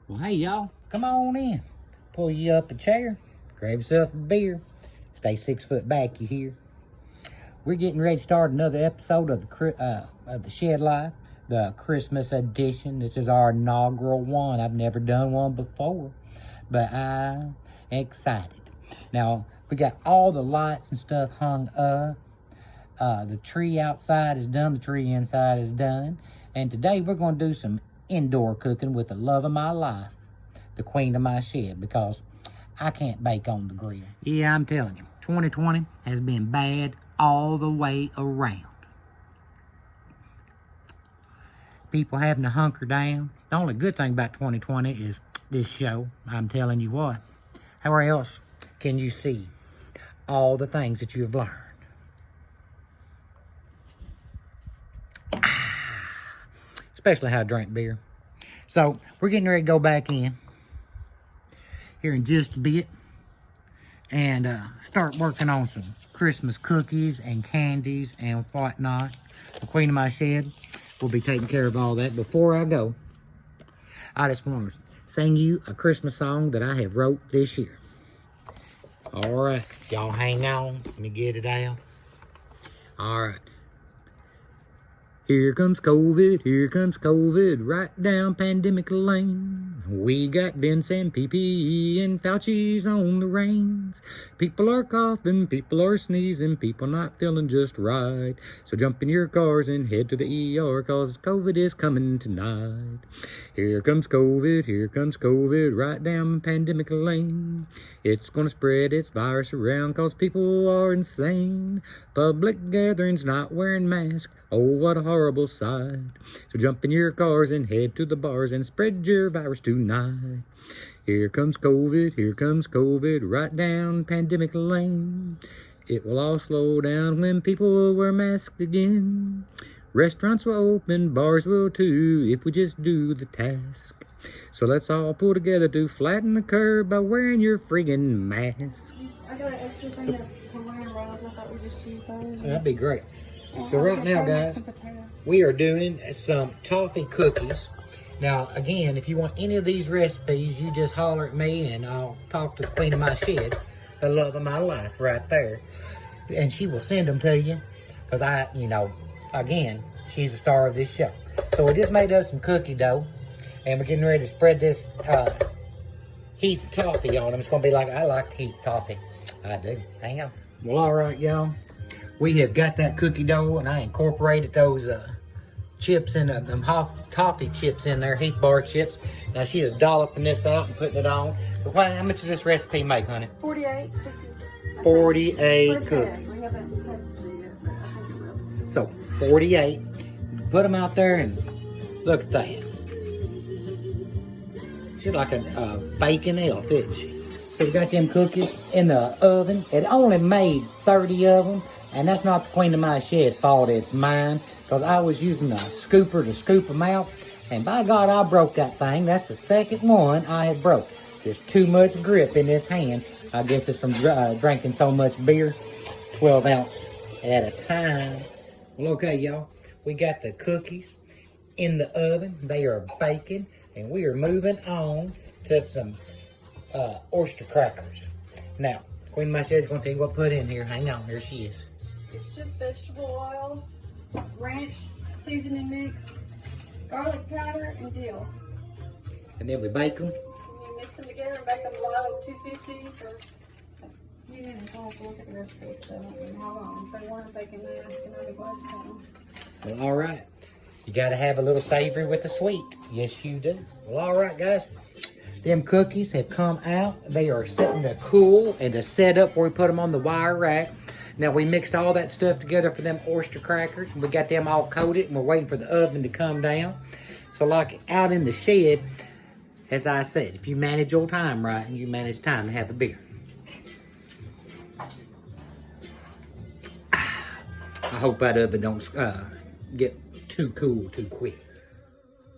Well, hey, y'all, come on in. Pull you up a chair, grab yourself a beer. Stay 6 foot back, you hear? We're getting ready to start another episode of the Shed Life, the Christmas edition. This is our inaugural one. I've never done one before, but I'm excited. Now, we got all the lights and stuff hung up. The tree outside is done. The tree inside is done. And today we're going to do some indoor cooking with the love of my life, the queen of my shed, because I can't bake on the grill. Yeah, I'm telling you, 2020 has been bad all the way around. People having to hunker down. The only good thing about 2020 is this show. I'm telling you what. How else can you see all the things that you've learned? Especially how to drink beer. So, we're getting ready to go back in here in just a bit and start working on some Christmas cookies and candies and whatnot. The queen of my shed will be taking care of all that. Before I go, I just want to sing you a Christmas song that I have wrote this year. Alright, y'all hang on. Let me get it out. Alright. Here comes COVID, right down pandemic lane. We got Vince and PP and Fauci's on the reins. People are coughing, people are sneezing, people not feeling just right. So jump in your cars and head to the ER, cause COVID is coming tonight. Here comes COVID, right down pandemic lane. It's gonna spread its virus around, cause people are insane. Public gatherings, not wearing masks. Oh, what a horrible sight. So jump in your cars and head to the bars and spread your virus tonight. Here comes COVID, right down pandemic lane. It will all slow down when people wear masks again. Restaurants will open, bars will too, if we just do the task. So let's all pull together to flatten the curve by wearing your friggin' mask. I got an extra thing of Hawaiian rolls. I thought we just used those. That'd be great. So right now, guys, we are doing some toffee cookies. Now, again, if you want any of these recipes, you just holler at me and I'll talk to the queen of my shed, the love of my life right there. And she will send them to you because again, she's the star of this show. So we just made us some cookie dough and we're getting ready to spread this Heath toffee on them. It's going to be like, I like Heath toffee. I do. Hang on. Well, all right, y'all. We have got that cookie dough, and I incorporated those chips in them toffee chips in there, Heath bar chips. Now she is dolloping this out and putting it on. So how much does this recipe make, honey? 48 cookies. 48 cookies. We haven't tested it yet, but I think it will. So 48. Put them out there and look at that. She's like a bacon elf, isn't she? So we got them cookies in the oven. It only made 30 of them. And that's not the queen of my shed's fault, it's mine. Because I was using a scooper to scoop them out. And by God, I broke that thing. That's the second one I have broke. There's too much grip in this hand. I guess it's from drinking so much beer. 12 ounce at a time. Well, okay, y'all. We got the cookies in the oven. They are baking. And we are moving on to some oyster crackers. Now, Queen of my Shed's going to tell you what to put in here. Hang on, here she is. It's just vegetable oil, ranch seasoning mix, garlic powder, and dill. And then we bake them. And you mix them together and bake them low 250 for a few minutes. I'll have to look at the recipe because I don't know how long. If they weren't, they can ask and I'll be glad to tell them. Well, all right. You got to have a little savory with the sweet. Yes, you do. Well, all right, guys. Them cookies have come out. They are sitting to cool and to set up where we put them on the wire rack. Now, we mixed all that stuff together for them oyster crackers. We got them all coated, and we're waiting for the oven to come down. So, like out in the shed, as I said, if you manage your time right, and you manage time to have a beer. I hope that oven don't get too cool too quick.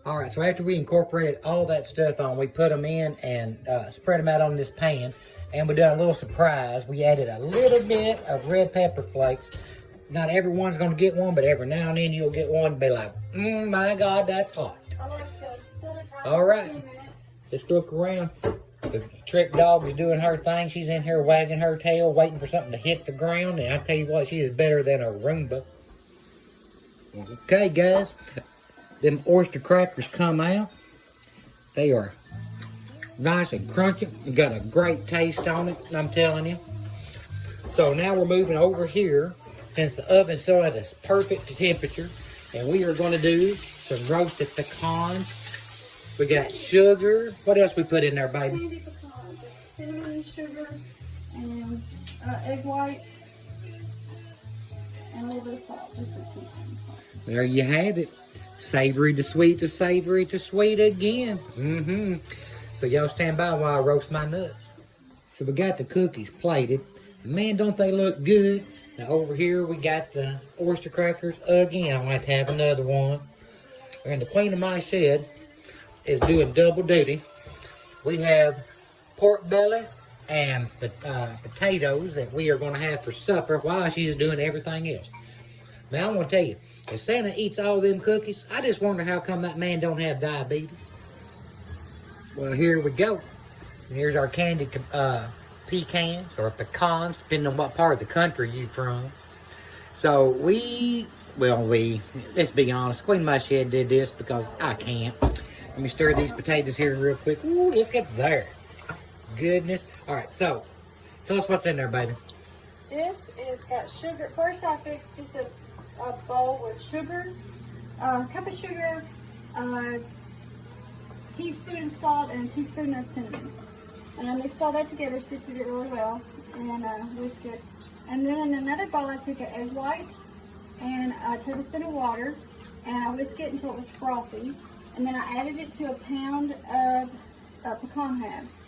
All right, so after we incorporated all that stuff on, we put them in and spread them out on this pan. And we done a little surprise. We added a little bit of red pepper flakes. Not everyone's going to get one, but every now and then you'll get one and be like, my God, that's hot. Alexa, set a timer All right. for 10 minutes. Let's look around. The trick dog is doing her thing. She's in here wagging her tail, waiting for something to hit the ground. And I tell you what, she is better than a Roomba. Okay, guys. Them oyster crackers come out. They are nice and crunchy. Got a great taste on it, I'm telling you. So now we're moving over here, since the oven's still at a perfect temperature, and we are going to do some roasted pecans. We got sugar. What else we put in there, baby? Candy pecans. It's cinnamon, sugar, and egg white, and a little bit of salt, just a teaspoon of salt. There you have it. Savory to sweet to savory to sweet again. So y'all stand by while I roast my nuts. So we got the cookies plated. And man, don't they look good? Now over here we got the oyster crackers again. I'm going to have another one. And the queen of my shed is doing double duty. We have pork belly and potatoes that we are going to have for supper while she's doing everything else. Now I want to tell you, if Santa eats all them cookies, I just wonder how come that man don't have diabetes. Well, here we go. And here's our candied pecans or pecans, depending on what part of the country you from. So let's be honest, Queen of my shed did this because I can't. Let me stir these potatoes here real quick. Ooh, look at there. Goodness. All right, so tell us what's in there, baby. This is got sugar. First I fixed just a bowl with sugar, a cup of sugar, a teaspoon of salt, and a teaspoon of cinnamon. And I mixed all that together, sifted it really well, and whisked it. And then in another bowl I took an egg white and a tablespoon of water, and I whisked it until it was frothy. And then I added it to a pound of pecan halves.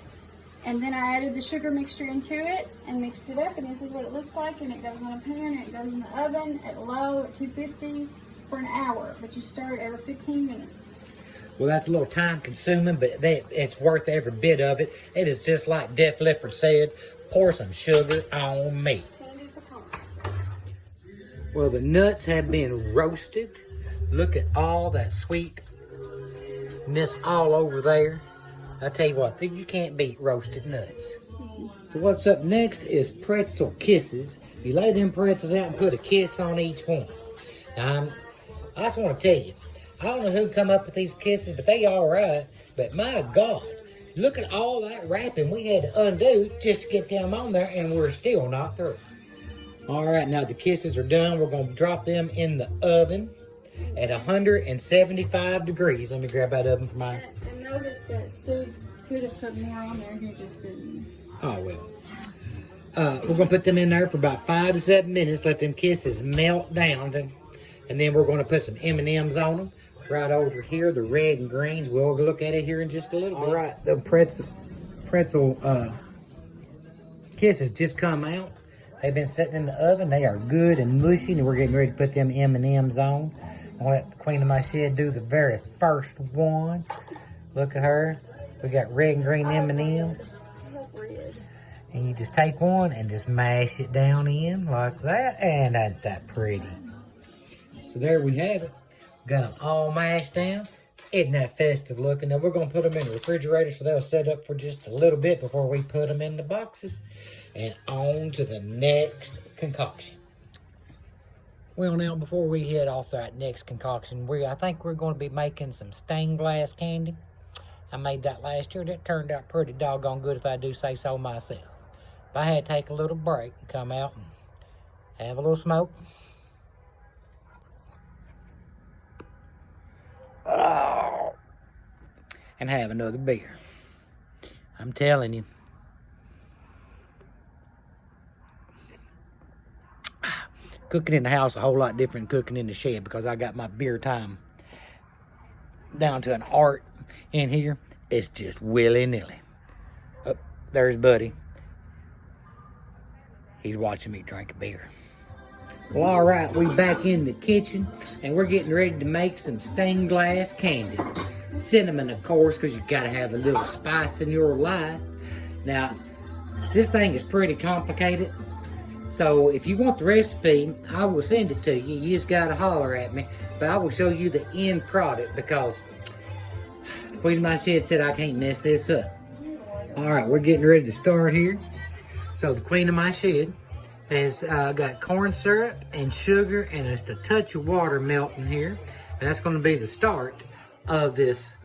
And then I added the sugar mixture into it and mixed it up, and this is what it looks like. And it goes on a pan, and it goes in the oven at low at 250 for an hour, but you stir it every 15 minutes. Well, that's a little time consuming, but it's worth every bit of it. It is just like Def Leppard said, pour some sugar on me. Candied pecans. Well, the nuts have been roasted. Look at all that sweetness all over there. I tell you what, you can't beat roasted nuts. So what's up next is pretzel kisses. You lay them pretzels out and put a kiss on each one. Now, I just want to tell you, I don't know who come up with these kisses, but they all right. But my God, look at all that wrapping we had to undo just to get them on there, and we're still not through. All right, now the kisses are done. We're going to drop them in the oven at 175 degrees. Let me grab that oven for mine. And notice that Steve could have put more on there, he just didn't. Oh, well. We're going to put them in there for about 5 to 7 minutes, let them kisses melt down. And then we're going to put some M&Ms on them. Right over here, the red and greens. We'll look at it here in just a little bit. All right, the pretzel kisses just come out. They've been sitting in the oven. They are good and mushy, and we're getting ready to put them M&Ms on. I'll let the queen of my shed do the very first one. Look at her. We got red and green M&Ms. And you just take one and just mash it down in like that. And ain't that pretty? So there we have it. Got them all mashed down. Isn't that festive looking? Now we're going to put them in the refrigerator so they'll set up for just a little bit before we put them in the boxes. And on to the next concoction. Well, now before we head off to that next concoction, I think we're going to be making some stained glass candy. I made that last year. That turned out pretty doggone good if I do say so myself. But I had to take a little break and come out and have a little smoke. Oh, and have another beer. I'm telling you. Cooking in the house a whole lot different than cooking in the shed because I got my beer time down to an art in here. It's just willy-nilly. Oh, there's Buddy. He's watching me drink a beer. Well, all right, we back in the kitchen, and we're getting ready to make some stained glass candy. Cinnamon, of course, because you've got to have a little spice in your life. Now, this thing is pretty complicated, so if you want the recipe, I will send it to you. You just got to holler at me, but I will show you the end product because Queen of my shed said I can't mess this up. All right, we're getting ready to start here. So the queen of my shed has got corn syrup and sugar and just a touch of water melting here. And that's going to be the start of this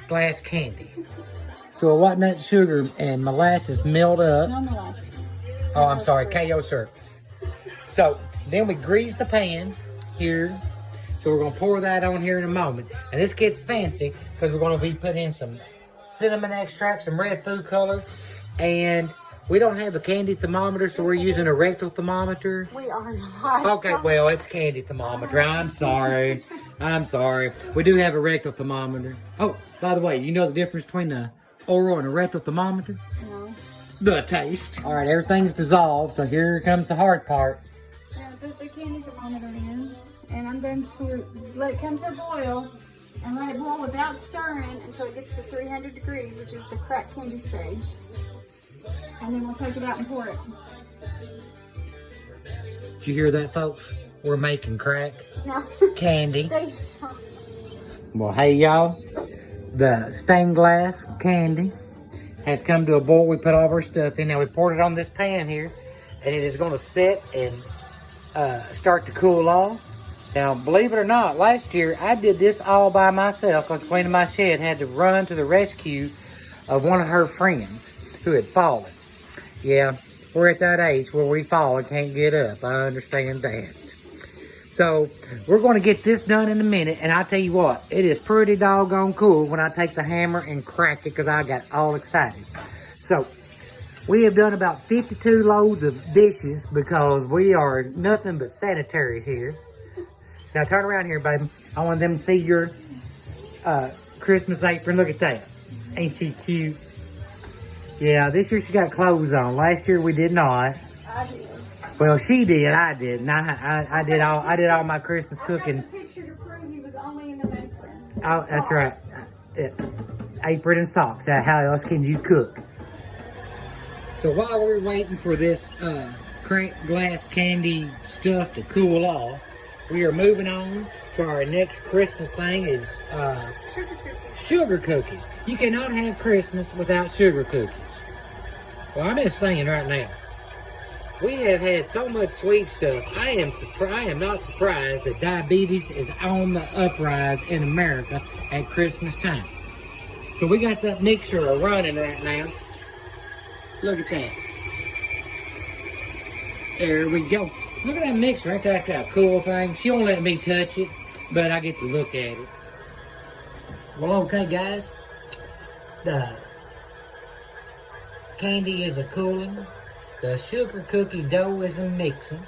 glass candy. So we're letting that sugar and molasses melt up. No molasses. Oh, I'm sorry, KO syrup. So then we grease the pan here. So we're going to pour that on here in a moment. And this gets fancy because we're going to be putting in some cinnamon extract, some red food color. And we don't have a candy thermometer, so we're using a rectal thermometer. We are not. Okay, well, it's candy thermometer. I'm sorry. I'm sorry. We do have a rectal thermometer. Oh, by the way, you know the difference between the oral and a rectal thermometer? No. The taste. All right, everything's dissolved, so here comes the hard part. Yeah, put the candy thermometer in, and I'm going to let it come to a boil and let it boil without stirring until it gets to 300 degrees, which is the crack candy stage. And then we'll take it out and pour it. Did you hear that, folks? We're making crack No. candy. Stay strong. Well, hey, y'all. The stained glass candy has come to a boil. We put all of our stuff in. Now, we poured it on this pan here, and it is going to sit and start to cool off. Now, believe it or not, last year I did this all by myself because Queen of my shed had to run to the rescue of one of her friends who had fallen. Yeah, we're at that age where we fall and can't get up. I understand that. So, we're going to get this done in a minute, and I'll tell you what, it is pretty doggone cool when I take the hammer and crack it because I got all excited. So, we have done about 52 loads of dishes because we are nothing but sanitary here. Now, turn around here, baby. I want them to see your Christmas apron. Look at that. Ain't she cute? Yeah, this year she got clothes on. Last year we did not. I did. Well, she did. I didn't. I did all my Christmas cooking. I got the picture to prove he was only in an apron. Oh, that's right. Apron and socks. How else can you cook? So while we're waiting for this cracked glass candy stuff to cool off, we are moving on to our next Christmas thing is Sugar cookies. sugar cookies. You cannot have Christmas without sugar cookies. Well, I'm just saying right now, we have had so much sweet stuff. I am not surprised that diabetes is on the uprise in America at Christmas time. So we got that mixer running right now. Look at that. There we go. Look at that mixer. Ain't that a cool thing? She won't let me touch it, but I get to look at it. Well, okay, guys. The candy is a cooling. The sugar cookie dough is a mixing.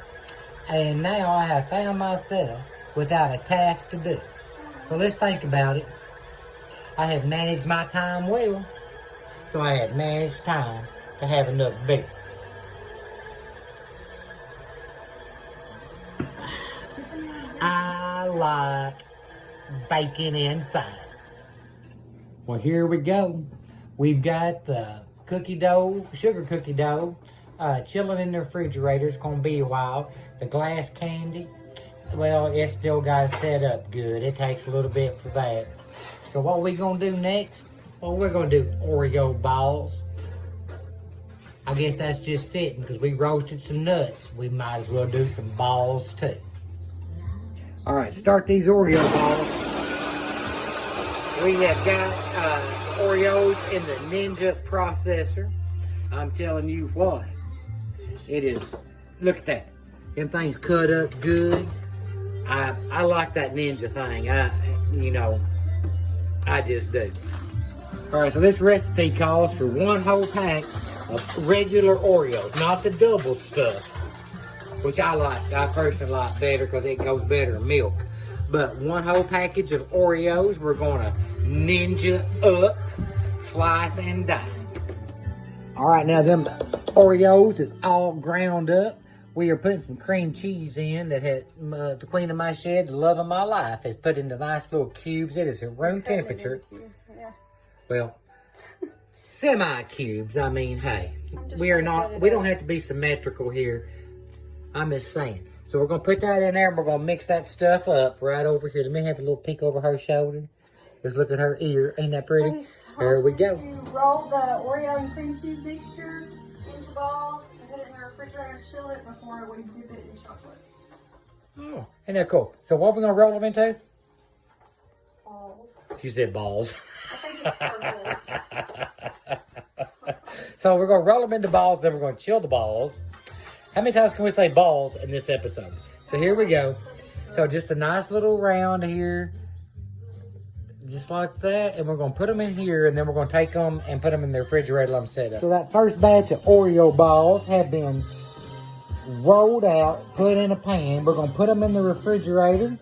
And now I have found myself without a task to do. So let's think about it. I have managed my time well. So I have managed time to have another beer. I like bacon inside. Well, here we go. We've got the cookie dough, sugar cookie dough, chilling in the refrigerator. It's going to be a while. The glass candy, well, it's still got to set up good. It takes a little bit for that. So what we going to do next? Well, we're going to do Oreo balls. I guess that's just fitting because we roasted some nuts. We might as well do some balls too. All right, start these Oreo balls. We have got Oreos in the Ninja processor. I'm telling you what, it is, look at that. Them things cut up good. I like that Ninja thing. I just do. All right, so this recipe calls for 1 whole pack of regular Oreos, not the double stuff, which I like. I personally like better because it goes better in milk. But 1 whole package of Oreos, we're gonna Ninja up, slice and dice. All right, now them Oreos is all ground up. We are putting some cream cheese in that had the queen of my shed, the love of my life, has put into nice little cubes. It is at room temperature. Yeah. Well, semi-cubes. I mean, hey, we don't have to be symmetrical here. I'm just saying. So we're going to put that in there and we're going to mix that stuff up right over here. Let me have a little peek over her shoulder. Just look at her ear. Ain't that pretty? Please stop. There we go. You roll the Oreo and cream cheese mixture into balls and put it in the refrigerator and chill it before we dip it in chocolate. Oh, ain't that cool? So what we gonna roll them into? Balls. She said balls. I think it's circles. So we're gonna roll them into balls, then we're gonna chill the balls. How many times can we say balls in this episode? So here we go. So just a nice little round here. Just like that. And we're gonna put them in here, and then we're gonna take them and put them in the refrigerator, let them set up. So that first batch of Oreo balls have been rolled out, put in a pan. We're gonna put them in the refrigerator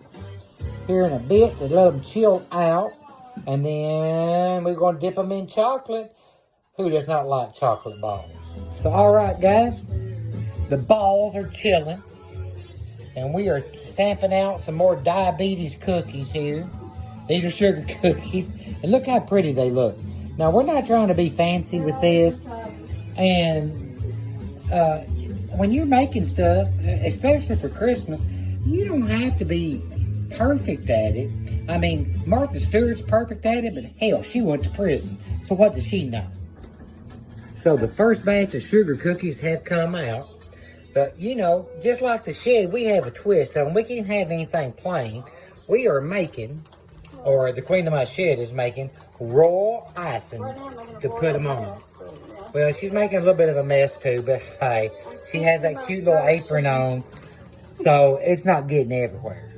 here in a bit to let them chill out. And then we're gonna dip them in chocolate. Who does not like chocolate balls? So all right, guys, the balls are chilling, and we are stamping out some more diabetes cookies here. These are sugar cookies, and look how pretty they look. Now, we're not trying to be fancy with this, and when you're making stuff, especially for Christmas, you don't have to be perfect at it. I mean, Martha Stewart's perfect at it, but hell, she went to prison. So what does she know? So the first batch of sugar cookies have come out. But, you know, just like the shed, we have a twist on them. We can't have anything plain. We are making, or the queen of my shed is making, royal icing to put them on. Well, she's making a little bit of a mess too, but hey, she has that cute little apron on, so it's not getting everywhere.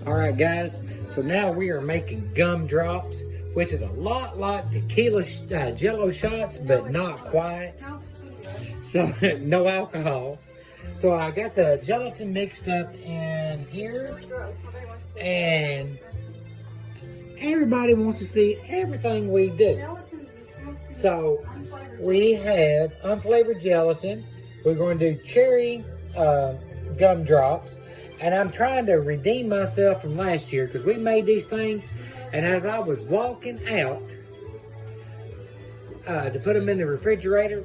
All right, guys, so now we are making gumdrops, which is a lot like tequila Jello shots, but not quite. So, no alcohol. So I got the gelatin mixed up in here, and everybody wants to see everything we do. So we have unflavored gelatin. We're going to do cherry gumdrops. And I'm trying to redeem myself from last year because we made these things. And as I was walking out to put them in the refrigerator,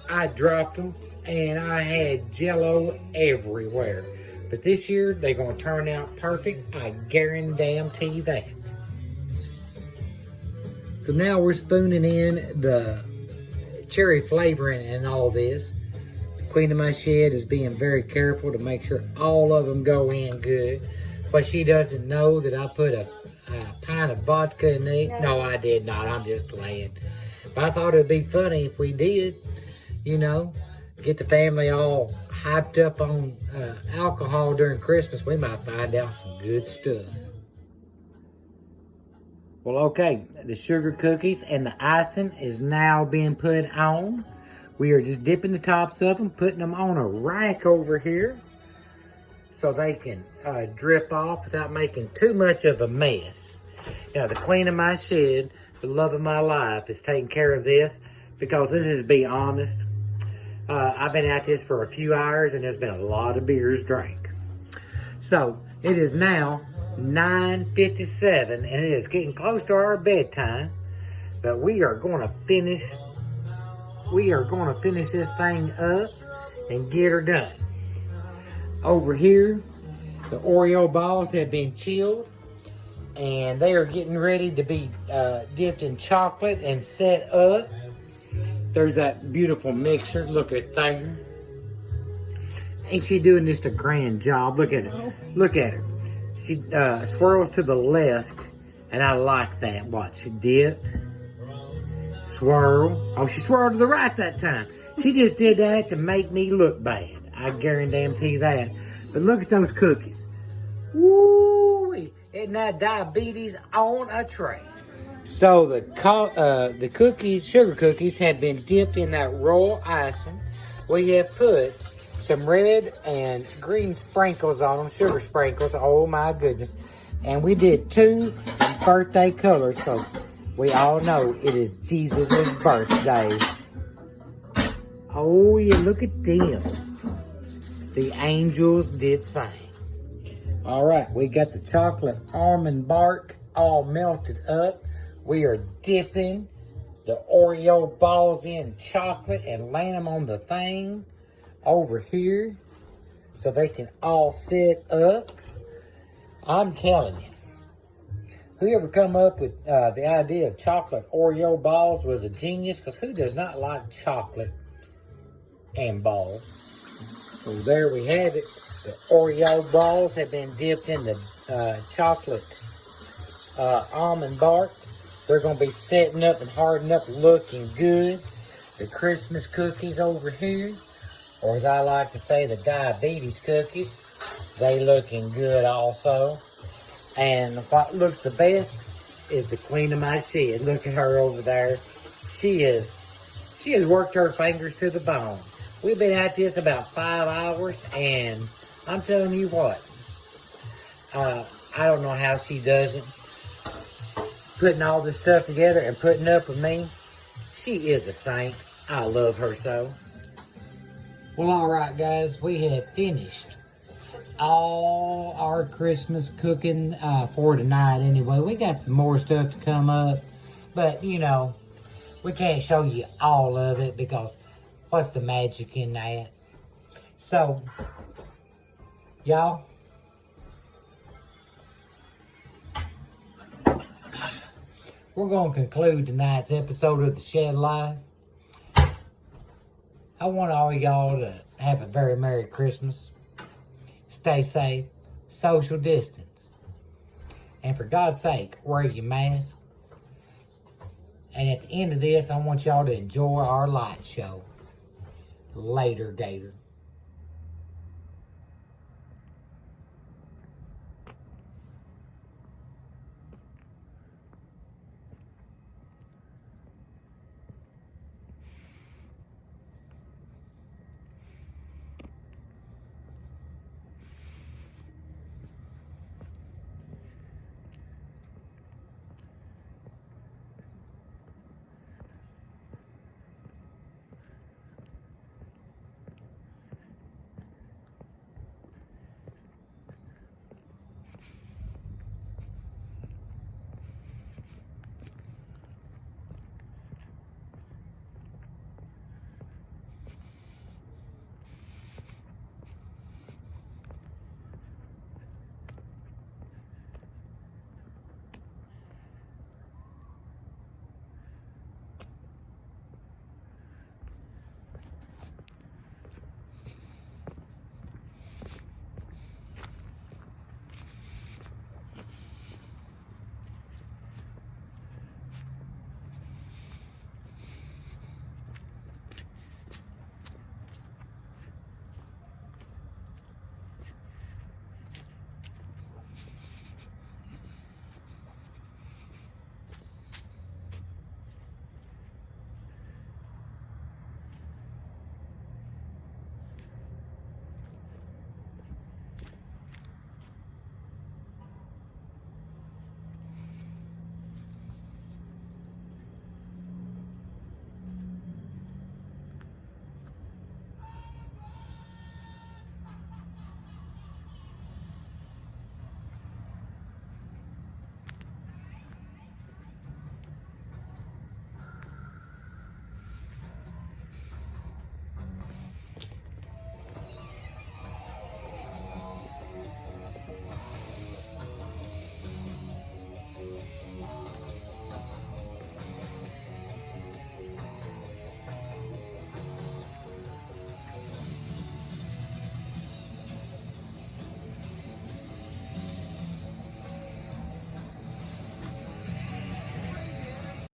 I dropped them and I had Jello everywhere. But this year, they're going to turn out perfect. I guarantee that. So now we're spooning in the cherry flavoring and all this. Queen of my shed is being very careful to make sure all of them go in good. But she doesn't know that I put a pint of vodka in it. No, I did not. I'm just playing. But I thought it would be funny if we did. You know, get the family all hyped up on alcohol during Christmas. We might find out some good stuff. Well, okay, the sugar cookies and the icing is now being put on. We are just dipping the tops of them, putting them on a rack over here so they can drip off without making too much of a mess. Now, the queen of my shed, the love of my life, is taking care of this because this is, to be honest, I've been at this for a few hours and there's been a lot of beers drank. So, it is now 9:57 and it is getting close to our bedtime, but we are going to finish this thing up and get her done. Over here, the Oreo balls have been chilled and they are getting ready to be dipped in chocolate and set up. There's that beautiful mixer. Look at there. Ain't she doing just a grand job? Look at her. Look at her. She swirls to the left, and I like that. Watch, she dip, swirl. Oh, she swirled to the right that time. She just did that to make me look bad. I guarantee that. But look at those cookies. Woo! Isn't that diabetes on a tray? So the cookies, sugar cookies, have been dipped in that royal icing. We have put some red and green sprinkles on them, sugar sprinkles. Oh my goodness. And we did 2 birthday colors because we all know it is Jesus' birthday. Oh yeah, look at them. The angels did sing. All right, we got the chocolate almond bark all melted up. We are dipping the Oreo balls in chocolate and laying them on the thing over here so they can all sit up. I'm telling you, Whoever come up with the idea of chocolate Oreo balls was a genius, because who does not like chocolate and balls? So there we have it. The Oreo balls have been dipped in the chocolate almond bark. They're going to be setting up and hardening up, looking good. The Christmas cookies over here, or as I like to say, the diabetes cookies, they looking good also. And what looks the best is the queen of my shed. Look at her over there. She has worked her fingers to the bone. We've been at this about 5 hours, and I'm telling you what, I don't know how she does it. Putting all this stuff together and putting up with me, she is a saint. I love her so. Well, all right, guys, we have finished all our Christmas cooking for tonight anyway. We got some more stuff to come up, but, you know, we can't show you all of it because what's the magic in that? So, y'all, we're going to conclude tonight's episode of The Shed Life. I want all y'all to have a very Merry Christmas. Stay safe, social distance. And for God's sake, wear your mask. And at the end of this, I want y'all to enjoy our light show. Later, Gator.